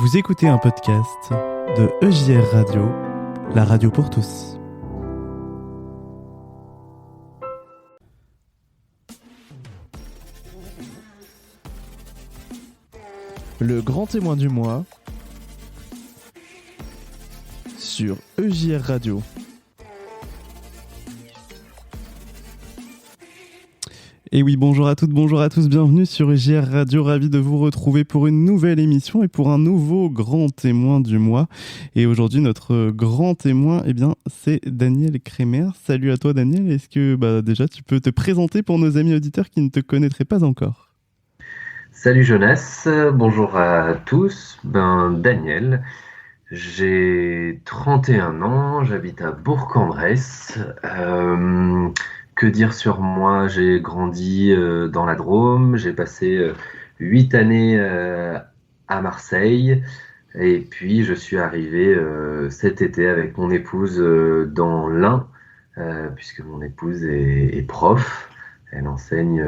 Vous écoutez un podcast de EJR Radio, la radio pour tous. Le grand témoin du mois sur EJR Radio. Et oui, bonjour à toutes, bonjour à tous, bienvenue sur EJR Radio, ravi de vous retrouver pour une nouvelle émission et pour un nouveau grand témoin du mois. Et aujourd'hui, notre grand témoin, c'est Daniel Kremer. Salut à toi Daniel, est-ce que déjà tu peux te présenter pour nos amis auditeurs qui ne te connaîtraient pas encore ? Salut Jonas, bonjour à tous, Daniel, j'ai 31 ans, j'habite à Bourg-en-Bresse. Que dire sur moi? J'ai grandi dans la Drôme, j'ai passé 8 années à Marseille et puis je suis arrivé cet été avec mon épouse dans l'Ain, puisque mon épouse est prof. Elle enseigne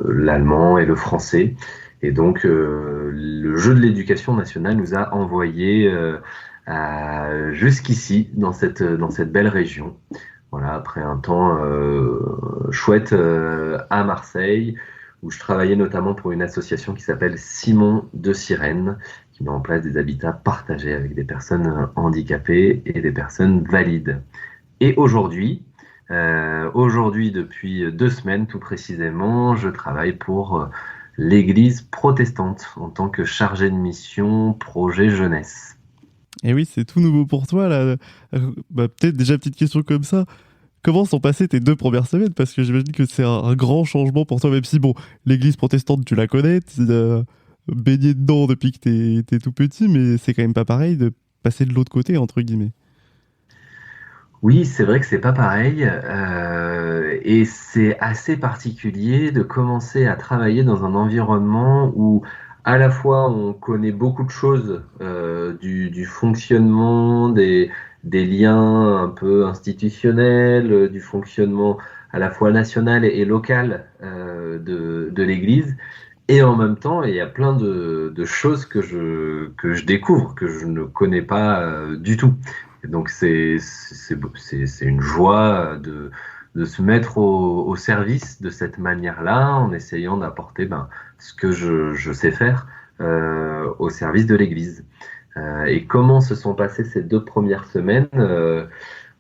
l'allemand et le français. Et donc, le jeu de l'éducation nationale nous a envoyés jusqu'ici, dans cette belle région. Voilà, après un temps chouette à Marseille, où je travaillais notamment pour une association qui s'appelle Simon de Sirène, qui met en place des habitats partagés avec des personnes handicapées et des personnes valides. Et aujourd'hui, depuis 2 semaines tout précisément, je travaille pour l'Église protestante en tant que chargé de mission projet jeunesse. Et oui, c'est tout nouveau pour toi là. Peut-être déjà petite question comme ça. Comment sont passées tes 2 premières semaines? Parce que j'imagine que c'est un grand changement pour toi, même si l'Église protestante tu la connais, tu as baigné dedans depuis que t'es tout petit, mais c'est quand même pas pareil de passer de l'autre côté entre guillemets. Oui, c'est vrai que c'est pas pareil, et c'est assez particulier de commencer à travailler dans un environnement où à la fois on connaît beaucoup de choses du fonctionnement des liens un peu institutionnels, du fonctionnement à la fois national et local de l'Église. Et en même temps, il y a plein de choses que je découvre, que je ne connais pas du tout. Et donc c'est une joie de se mettre au service de cette manière-là, en essayant d'apporter ce que je sais faire au service de l'Église. Et comment se sont passées ces 2 premières semaines?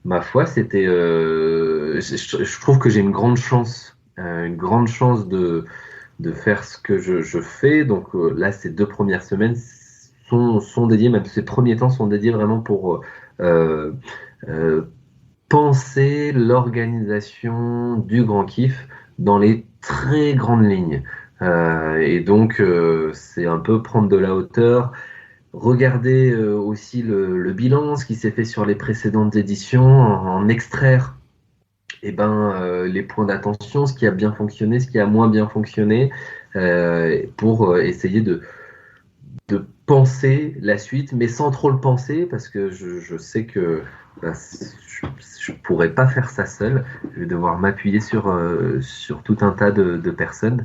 Ma foi, c'était. Je trouve que j'ai une grande chance de faire ce que je fais. Donc là, ces 2 premières semaines sont dédiées, même ces premiers temps sont dédiés vraiment pour penser l'organisation du Grand Kiff dans les très grandes lignes. Et donc, c'est un peu prendre de la hauteur, regarder aussi le bilan, ce qui s'est fait sur les précédentes éditions, en extraire les points d'attention, ce qui a bien fonctionné, ce qui a moins bien fonctionné, pour essayer de penser la suite, mais sans trop le penser, parce que je sais que je pourrais pas faire ça seul. Je vais devoir m'appuyer sur tout un tas de personnes.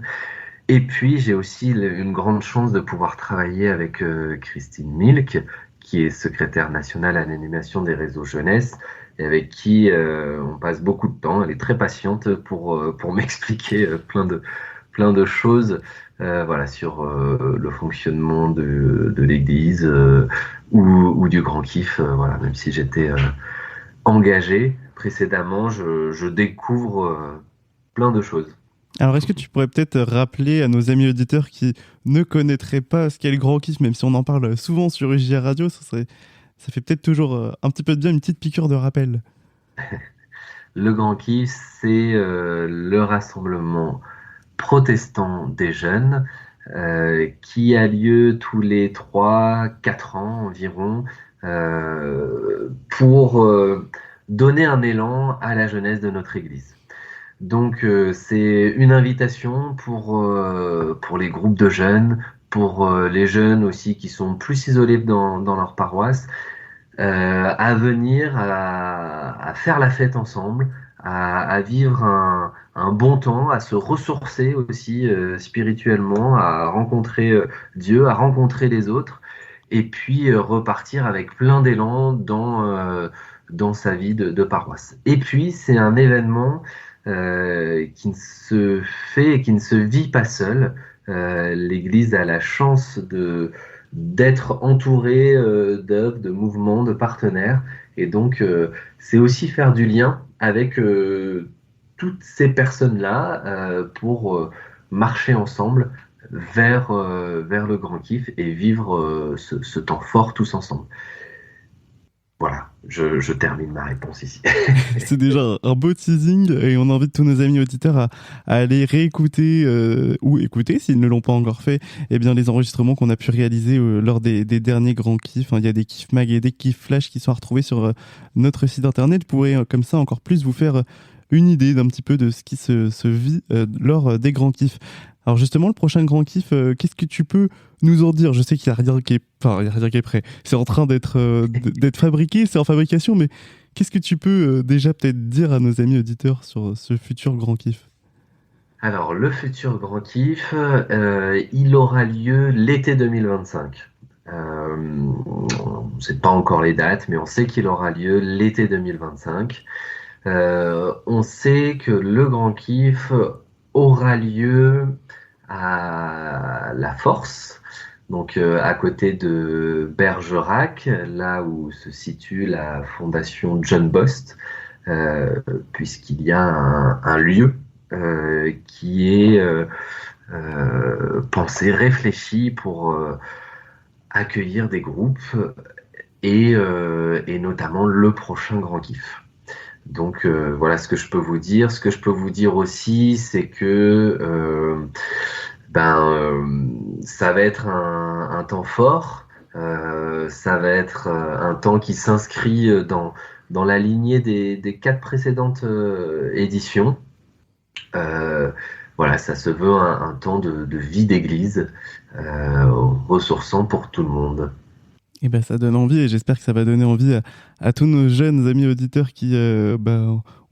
Et puis, j'ai aussi une grande chance de pouvoir travailler avec Christine Milk, qui est secrétaire nationale à l'animation des réseaux jeunesse, et avec qui on passe beaucoup de temps. Elle est très patiente pour m'expliquer plein de choses sur le fonctionnement de l'Église ou du Grand Kiff. Même si j'étais engagé précédemment, je découvre plein de choses. Alors, est-ce que tu pourrais peut-être rappeler à nos amis auditeurs qui ne connaîtraient pas ce qu'est le Grand Kiff, même si on en parle souvent sur EJR Radio, ça fait peut-être toujours un petit peu de bien, une petite piqûre de rappel. Le Grand Kiff, c'est le rassemblement protestant des jeunes qui a lieu tous les 3-4 ans environ pour donner un élan à la jeunesse de notre Église. Donc c'est une invitation pour les groupes de jeunes, pour les jeunes aussi qui sont plus isolés dans leur paroisse, à venir, à faire la fête ensemble, à vivre un bon temps, à se ressourcer aussi spirituellement, à rencontrer Dieu, à rencontrer les autres. et puis repartir avec plein d'élan dans sa vie de paroisse. Et puis, c'est un événement qui ne se fait et qui ne se vit pas seul. L'Église a la chance d'être entourée d'œuvres, de mouvements, de partenaires. Et donc, c'est aussi faire du lien avec toutes ces personnes-là pour marcher ensemble vers le grand kiff et vivre ce temps fort tous ensemble. Voilà, je termine ma réponse ici. C'est déjà un beau teasing et on invite tous nos amis auditeurs à aller réécouter ou écouter, s'ils ne l'ont pas encore fait, eh bien, les enregistrements qu'on a pu réaliser lors des derniers grands kiffs. Il y a des kiffs mag et des kiffs flash qui sont à retrouver sur notre site internet. Vous pourrez comme ça encore plus vous faire une idée d'un petit peu de ce qui se vit lors des grands kiffs. Alors justement, le prochain grand kiff, qu'est-ce que tu peux nous en dire? Je sais qu'il n'y a rien qui est, enfin, il y a rien qui est prêt. C'est en train d'être fabriqué, c'est en fabrication, mais qu'est-ce que tu peux déjà peut-être dire à nos amis auditeurs sur ce futur grand kiff? Alors, le futur grand kiff, il aura lieu l'été 2025. On ne sait pas encore les dates, mais on sait qu'il aura lieu l'été 2025. On sait que le grand kiff aura lieu à La Force, donc à côté de Bergerac, là où se situe la fondation John Bost, puisqu'il y a un lieu qui est pensé, réfléchi pour accueillir des groupes et notamment le prochain grand kiff. Donc voilà ce que je peux vous dire. Ce que je peux vous dire aussi, c'est que ça va être un temps fort. Ça va être un temps qui s'inscrit dans la lignée des 4 précédentes éditions. Voilà, ça se veut un temps de vie d'église ressourçant pour tout le monde. Eh ben, ça donne envie et j'espère que ça va donner envie à tous nos jeunes amis auditeurs qui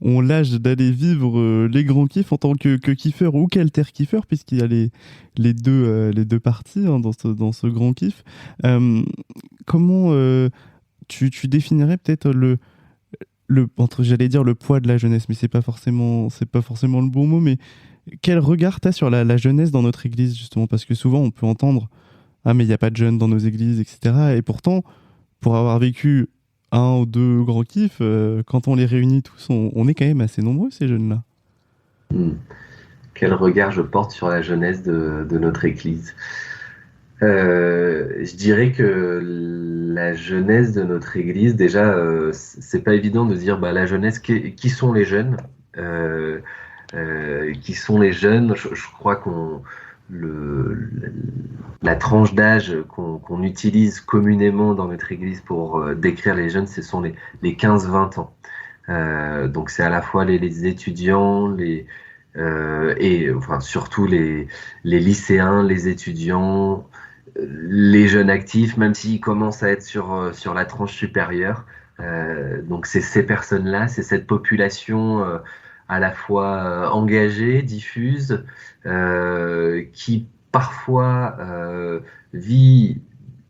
ont l'âge d'aller vivre les grands kiffs en tant que kiffeur ou qu'alter kiffeur, puisqu'il y a les deux parties hein, dans ce grand kiff. Comment tu définirais peut-être j'allais dire le poids de la jeunesse, mais c'est pas forcément le bon mot, mais quel regard t'as sur la jeunesse dans notre église, justement? Parce que souvent, on peut entendre « Ah, mais il n'y a pas de jeunes dans nos églises, etc. » Et pourtant, pour avoir vécu un ou deux grands kiffs, quand on les réunit tous, on est quand même assez nombreux, ces jeunes-là. Quel regard je porte sur la jeunesse de notre église. Je dirais que la jeunesse de notre église, déjà, c'est pas évident de dire la jeunesse, qui sont les jeunes qui sont les jeunes. Je crois la tranche d'âge qu'on utilise communément dans notre église pour décrire les jeunes, ce sont les 15-20 ans. Donc c'est à la fois les étudiants, et enfin surtout les lycéens, les étudiants, les jeunes actifs, même s'ils commencent à être sur la tranche supérieure. Donc c'est ces personnes-là, c'est cette population à la fois engagée, diffuse, qui parfois vit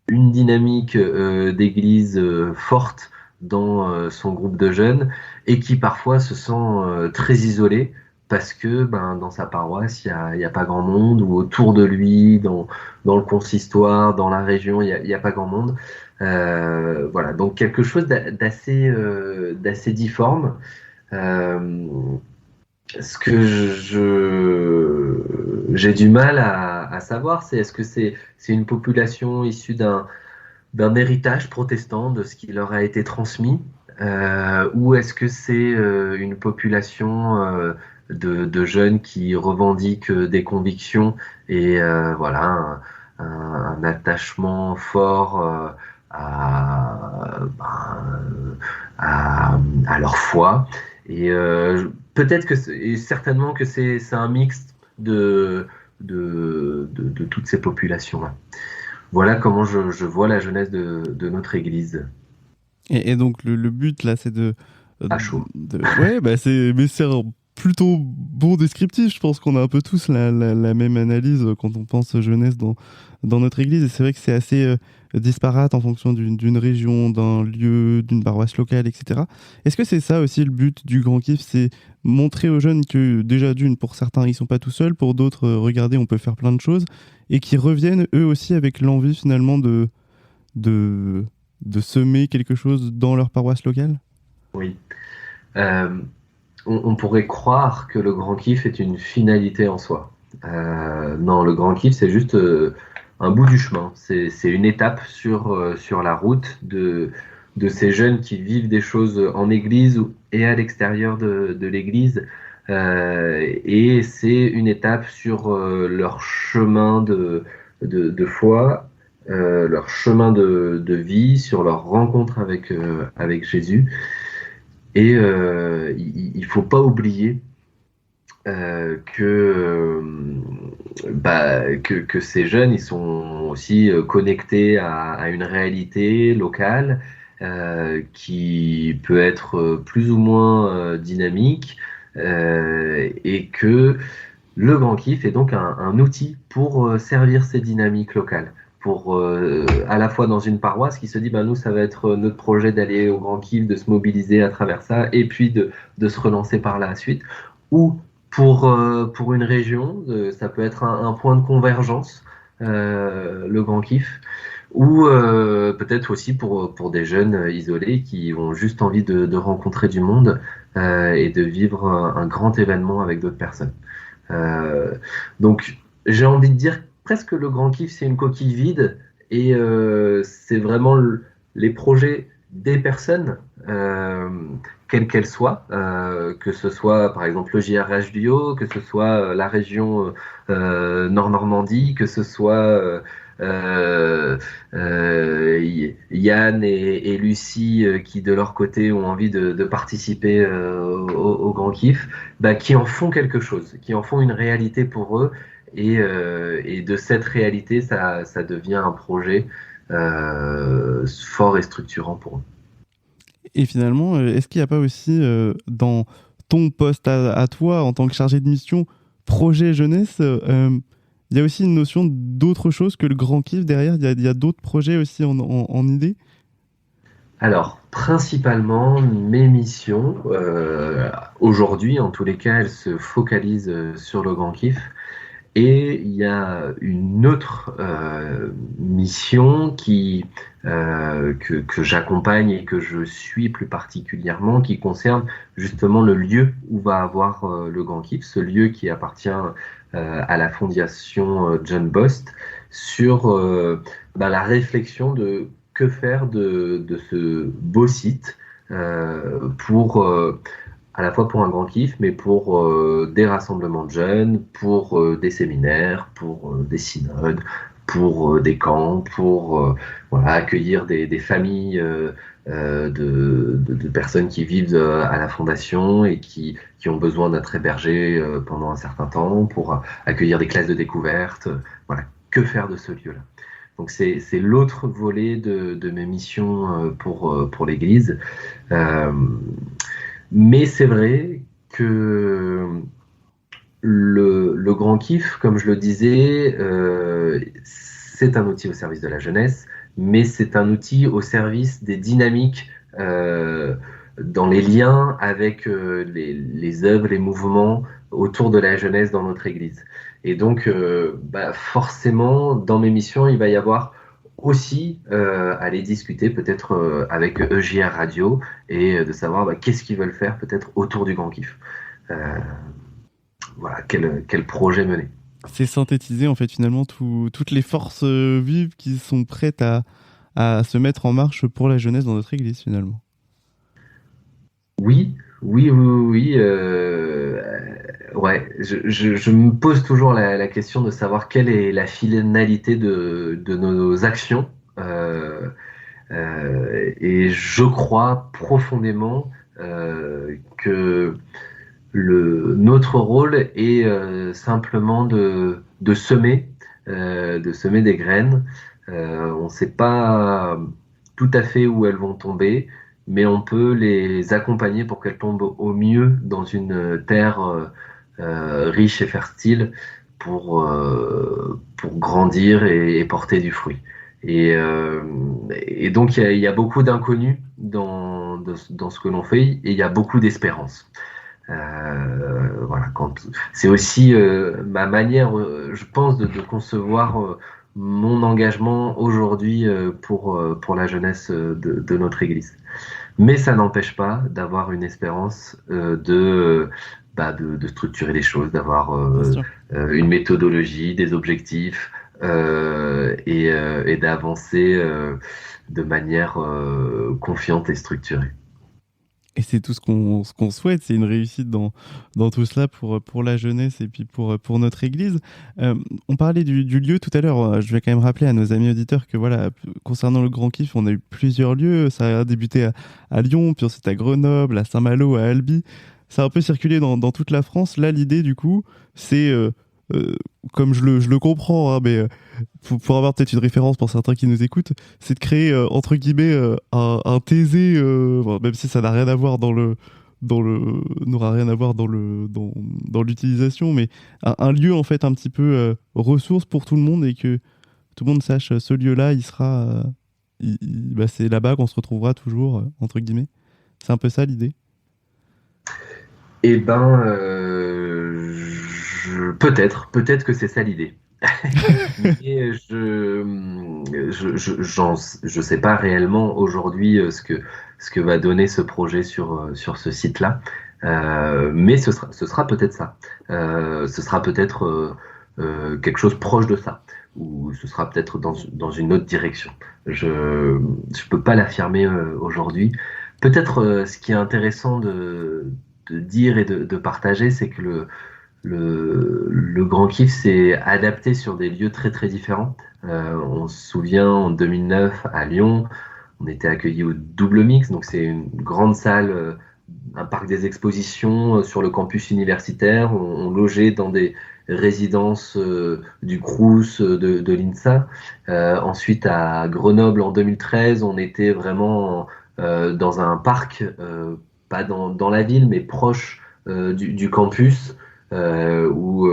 une dynamique d'église forte dans son groupe de jeunes et qui parfois se sent très isolé parce que dans sa paroisse, il y a pas grand monde, ou autour de lui, dans le consistoire, dans la région, il y a pas grand monde. Voilà, donc quelque chose d'assez difforme. Ce que j'ai du mal à savoir, c'est est-ce que c'est une population issue d'un héritage protestant, de ce qui leur a été transmis, ou est-ce que c'est une population de jeunes qui revendiquent des convictions et voilà un attachement fort à leur foi. Et peut-être et certainement que c'est un mix de toutes ces populations-là. Voilà comment je vois la jeunesse de notre église. Et donc le but là, c'est À chaud. ouais, mais c'est plutôt bon descriptif. Je pense qu'on a un peu tous la même analyse quand on pense jeunesse dans notre église. Et c'est vrai que c'est assez disparate en fonction d'une région, d'un lieu, d'une paroisse locale, etc. Est-ce que c'est ça aussi le but du Grand Kiff? C'est montrer aux jeunes que déjà d'une, pour certains, ils sont pas tout seuls. Pour d'autres, regardez, on peut faire plein de choses. Et qu'ils reviennent eux aussi avec l'envie finalement de, de semer quelque chose dans leur paroisse locale? Oui. Euh, on pourrait croire que le grand kiff est une finalité en soi. Non, le grand kiff, c'est juste un bout du chemin. C'est une étape sur la route de ces jeunes qui vivent des choses en église et à l'extérieur de l'église. Et c'est une étape sur leur chemin de foi, leur chemin de vie, sur leur rencontre avec Jésus. Et il faut pas oublier que ces jeunes, ils sont aussi connectés à une réalité locale qui peut être plus ou moins dynamique et que le Grand Kiff est donc un outil pour servir ces dynamiques locales. Pour à la fois dans une paroisse qui se dit, ben nous, ça va être notre projet d'aller au Grand Kiff, de se mobiliser à travers ça, et puis de se relancer par la suite. Ou pour une région, ça peut être un point de convergence, le Grand Kiff. Ou peut-être aussi pour des jeunes isolés qui ont juste envie de rencontrer du monde et de vivre un grand événement avec d'autres personnes. Euh, donc, j'ai envie de dire presque le grand kiff, c'est une coquille vide et c'est vraiment les projets des personnes, quelles qu'elles soient, que ce soit par exemple le JRH Bio, que ce soit la région Nord-Normandie, que ce soit Yann et Lucie qui de leur côté ont envie de participer au grand kiff, bah, qui en font quelque chose, qui en font une réalité pour eux et de cette réalité ça devient un projet fort et structurant pour eux. Et finalement, est-ce qu'il n'y a pas aussi dans ton poste à toi en tant que chargé de mission projet jeunesse, il y a aussi une notion d'autre chose que le grand kiff derrière? Il y a d'autres projets aussi en idée? Alors, principalement, mes missions, aujourd'hui, en tous les cas, elles se focalisent sur le grand kiff. Et il y a une autre mission que j'accompagne et que je suis plus particulièrement, qui concerne justement le lieu où va avoir le Grand Kiff, ce lieu qui appartient à la fondation John Bost, sur la réflexion de que faire de ce beau site pour à la fois pour un grand kiff, mais pour des rassemblements de jeunes, pour des séminaires, pour des synodes, pour des camps, pour voilà, accueillir des familles de personnes qui vivent à la fondation et qui ont besoin d'être hébergées pendant un certain temps, pour accueillir des classes de découverte. Voilà, que faire de ce lieu-là? Donc c'est l'autre volet de mes missions pour l'Église. Euh, mais c'est vrai que le grand kiff, comme je le disais, c'est un outil au service de la jeunesse, mais c'est un outil au service des dynamiques dans les liens avec les œuvres, les mouvements autour de la jeunesse dans notre Église. Et donc, forcément, dans mes missions, il va y avoir aussi aller discuter peut-être avec EJR Radio et de savoir qu'est-ce qu'ils veulent faire peut-être autour du Grand Kiff. Voilà, quel projet mener. C'est synthétiser en fait finalement toutes les forces vives qui sont prêtes à se mettre en marche pour la jeunesse dans notre église finalement. Oui. Ouais, je me pose toujours la question de savoir quelle est la finalité de nos actions. Et je crois profondément que notre rôle est simplement de semer des graines. On ne sait pas tout à fait où elles vont tomber, mais on peut les accompagner pour qu'elles tombent au mieux dans une terre riche et fertile pour grandir et porter du fruit. Et, euh, et donc il y a beaucoup d'inconnus dans ce que l'on fait et il y a beaucoup d'espérance. Voilà, c'est aussi ma manière, je pense, de concevoir mon engagement aujourd'hui pour la jeunesse de notre Église. Mais ça n'empêche pas d'avoir une espérance de structurer les choses, d'avoir Bien sûr. une méthodologie, des objectifs et d'avancer de manière confiante et structurée. Et c'est tout ce qu'on souhaite, c'est une réussite dans tout cela pour la jeunesse et puis pour notre Église. On parlait du lieu tout à l'heure, je vais quand même rappeler à nos amis auditeurs que voilà, concernant le Grand Kiff, on a eu plusieurs lieux, ça a débuté à Lyon, puis ensuite à Grenoble, à Saint-Malo, à Albi, ça a un peu circulé dans toute la France. Là, l'idée du coup, c'est, euh, comme je le comprends, hein, mais pour avoir peut-être une référence pour certains qui nous écoutent, c'est de créer entre guillemets un thésée, bon, même si ça n'a rien à voir n'aura rien à voir dans l'utilisation, mais un lieu en fait un petit peu ressource pour tout le monde et que tout le monde sache ce lieu-là, il sera, bah, c'est là-bas qu'on se retrouvera toujours entre guillemets. C'est un peu ça l'idée. Eh ben, peut-être que c'est ça l'idée. Mais je sais pas réellement aujourd'hui ce que va donner ce projet sur ce site-là. Mais ce sera peut-être ça. Ce sera peut-être quelque chose proche de ça. Ou ce sera peut-être dans une autre direction. Je peux pas l'affirmer aujourd'hui. Peut-être ce qui est intéressant de dire et de partager, c'est que le Grand Kiff s'est adapté sur des lieux très très différents. On se souvient en 2009 à Lyon, on était accueillis au Double Mix, donc c'est une grande salle, un parc des expositions sur le campus universitaire. On logeait dans des résidences du Crous, de l'INSA. Ensuite à Grenoble en 2013, on était vraiment dans un parc, pas dans la ville, mais proche du campus où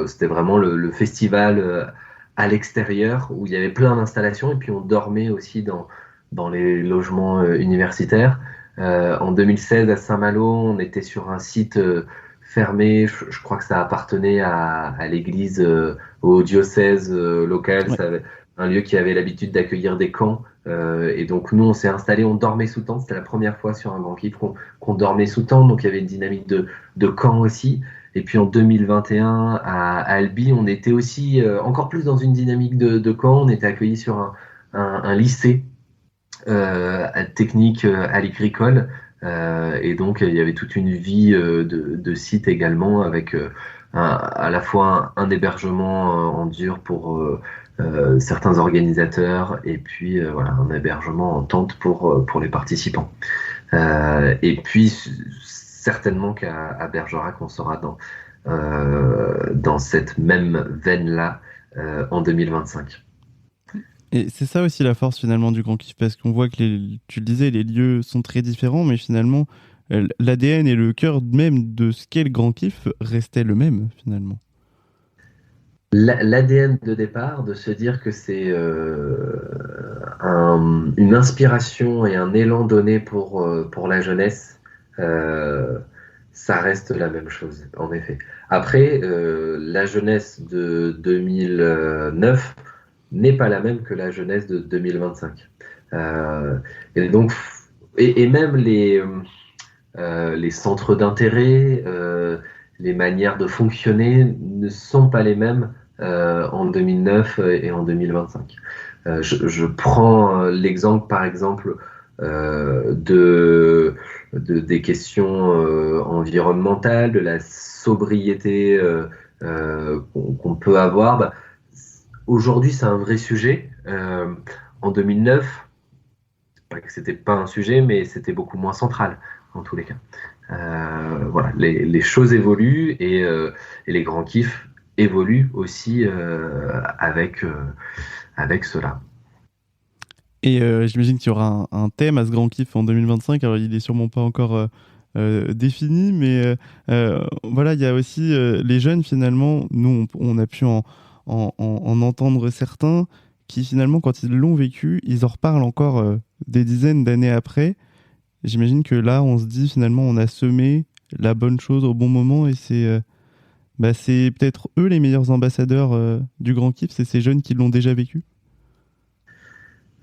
c'était vraiment le festival à l'extérieur, où il y avait plein d'installations, et puis on dormait aussi dans les logements universitaires. En 2016, à Saint-Malo, on était sur un site fermé, je crois que ça appartenait à l'église, au diocèse local, Ouais. ça avait un lieu qui avait l'habitude d'accueillir des camps. Et donc nous, on s'est installé, on dormait sous tente, c'était la première fois sur un Grand Kiff qu'on dormait sous tente, donc il y avait une dynamique de camp aussi. Et puis en 2021, à Albi, on était aussi encore plus dans une dynamique de camp. On était accueillis sur un lycée technique agricole. Et donc, il y avait toute une vie de site également, avec à la fois un hébergement en dur pour certains organisateurs, et puis voilà, un hébergement en tente pour les participants. Et puis, certainement qu'à Bergerac, on sera dans cette même veine-là en 2025. Et c'est ça aussi la force finalement du Grand Kiff, parce qu'on voit que tu le disais, les lieux sont très différents, mais finalement l'ADN et le cœur même de ce qu'est le Grand Kiff restait le même finalement. L'ADN de départ, de se dire que c'est une inspiration et un élan donné pour la jeunesse, ça reste la même chose, en effet. Après, la jeunesse de 2009 n'est pas la même que la jeunesse de 2025. Et donc, et même les centres d'intérêt, les manières de fonctionner ne sont pas les mêmes en 2009 et en 2025. Je prends l'exemple, par exemple, des questions environnementales, de la sobriété qu'on peut avoir. Bah, aujourd'hui, c'est un vrai sujet. En 2009, pas que c'était pas un sujet, mais c'était beaucoup moins central, en tous les cas. Voilà, les choses évoluent et les grands kiffs évoluent aussi avec cela. Et j'imagine qu'il y aura un thème à ce grand kiff en 2025. Alors, il est sûrement pas encore défini, mais voilà, il y a aussi les jeunes, finalement. Nous, on a pu en entendre certains qui, finalement, quand ils l'ont vécu, ils en reparlent encore des dizaines d'années après. J'imagine que là, on se dit, finalement, on a semé la bonne chose au bon moment et c'est peut-être eux les meilleurs ambassadeurs du grand kiff, c'est ces jeunes qui l'ont déjà vécu.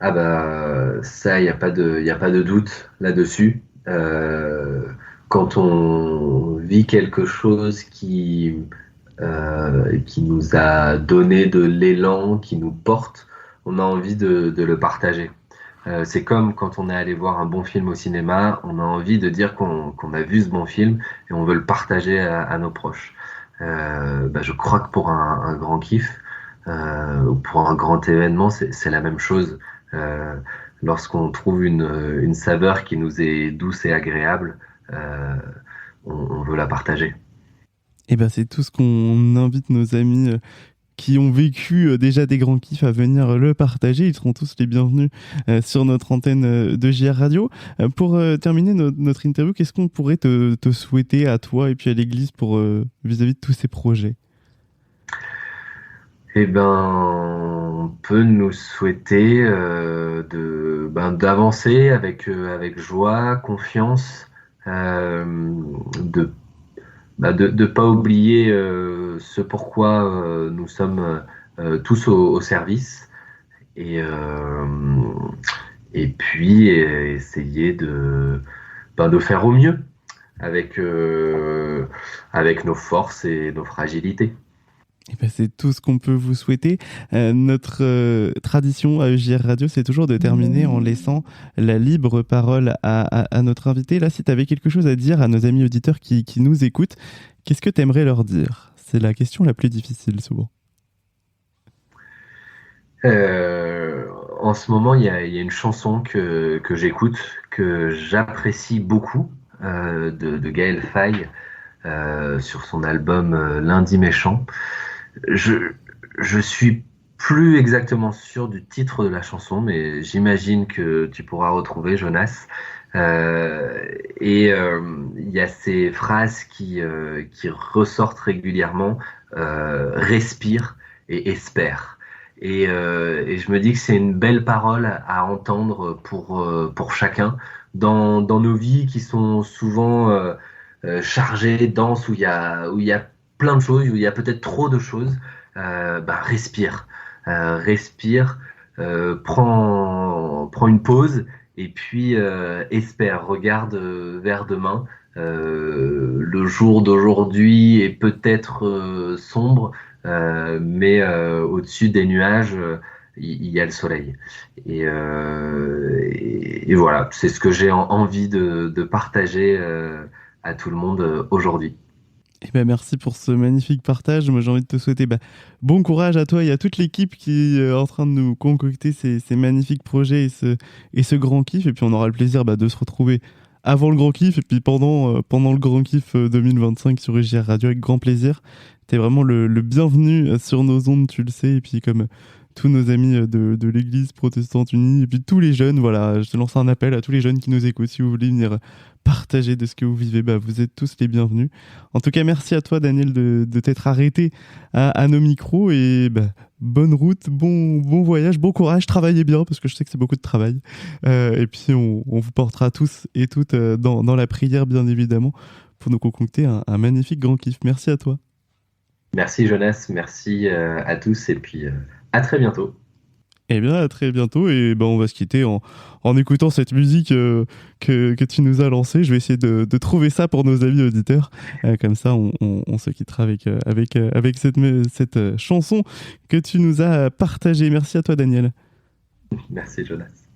Ah bah ça, y a pas de doute là-dessus. Quand on vit quelque chose qui nous a donné de l'élan, qui nous porte, on a envie de le partager. C'est comme quand on est allé voir un bon film au cinéma, on a envie de dire qu'on a vu ce bon film et on veut le partager à nos proches. Bah, je crois que pour un grand kiff, ou pour un grand événement, c'est la même chose. Euh, Lorsqu'on trouve une saveur qui nous est douce et agréable, euh, on veut la partager. Et ben c'est tout ce qu'on invite nos amis qui ont vécu déjà des grands kiffs à venir le partager. Ils seront tous les bienvenus sur notre antenne de JR Radio. Pour terminer notre interview, qu'est-ce qu'on pourrait te souhaiter à toi et puis à l'Église pour vis-à-vis de tous ces projets? Eh ben, on peut nous souhaiter d'avancer avec joie, confiance, de de pas oublier ce pourquoi nous sommes tous au service et et puis essayer de faire au mieux avec avec nos forces et nos fragilités. Eh ben, c'est tout ce qu'on peut vous souhaiter. Notre tradition à EJR Radio, c'est toujours de terminer en laissant la libre parole à notre invité. Là, si tu avais quelque chose à dire à nos amis auditeurs qui nous écoutent, qu'est-ce que tu aimerais leur dire? C'est la question la plus difficile souvent. Euh, En ce moment, il y a une chanson que j'écoute, que j'apprécie beaucoup, de Gaël Faye, sur son album Lundi méchant. Je, je suis plus exactement sûr du titre de la chanson, mais j'imagine que tu pourras retrouver, Jonas. Euh, il y a ces phrases qui ressortent régulièrement, respire et espère. Et je me dis que c'est une belle parole à entendre pour chacun dans nos vies qui sont souvent chargées, denses, où il y a plein de choses, où il y a peut-être trop de choses. Respire, respire, prends une pause et puis espère, regarde vers demain. Le jour d'aujourd'hui est peut-être sombre, mais au-dessus des nuages, il y a le soleil. Et voilà, c'est ce que j'ai envie de partager à tout le monde aujourd'hui. Eh ben, merci pour ce magnifique partage. Moi, j'ai envie de te souhaiter bon courage à toi et à toute l'équipe qui est en train de nous concocter ces magnifiques projets et ce grand kiff. Et puis, on aura le plaisir de se retrouver avant le grand kiff et puis pendant le grand kiff 2025 sur EJR Radio avec grand plaisir. T'es vraiment le bienvenu sur nos ondes, tu le sais. Et puis, comme tous nos amis de l'Église protestante unie et puis tous les jeunes, voilà, je te lance un appel à tous les jeunes qui nous écoutent. Si vous voulez venir partager de ce que vous vivez, vous êtes tous les bienvenus. En tout cas, merci à toi, Daniel, de t'être arrêté à nos micros et bonne route, bon voyage, bon courage, travaillez bien parce que je sais que c'est beaucoup de travail. Et puis, on vous portera tous et toutes dans la prière, bien évidemment, pour nous concocter un magnifique grand kiff. Merci à toi. Merci Jonas, merci à tous et puis à très bientôt. Eh bien, à très bientôt et on va se quitter en écoutant cette musique que tu nous as lancée. Je vais essayer de trouver ça pour nos amis auditeurs. Comme ça, on se quittera avec cette chanson que tu nous as partagée. Merci à toi, Daniel. Merci Jonas.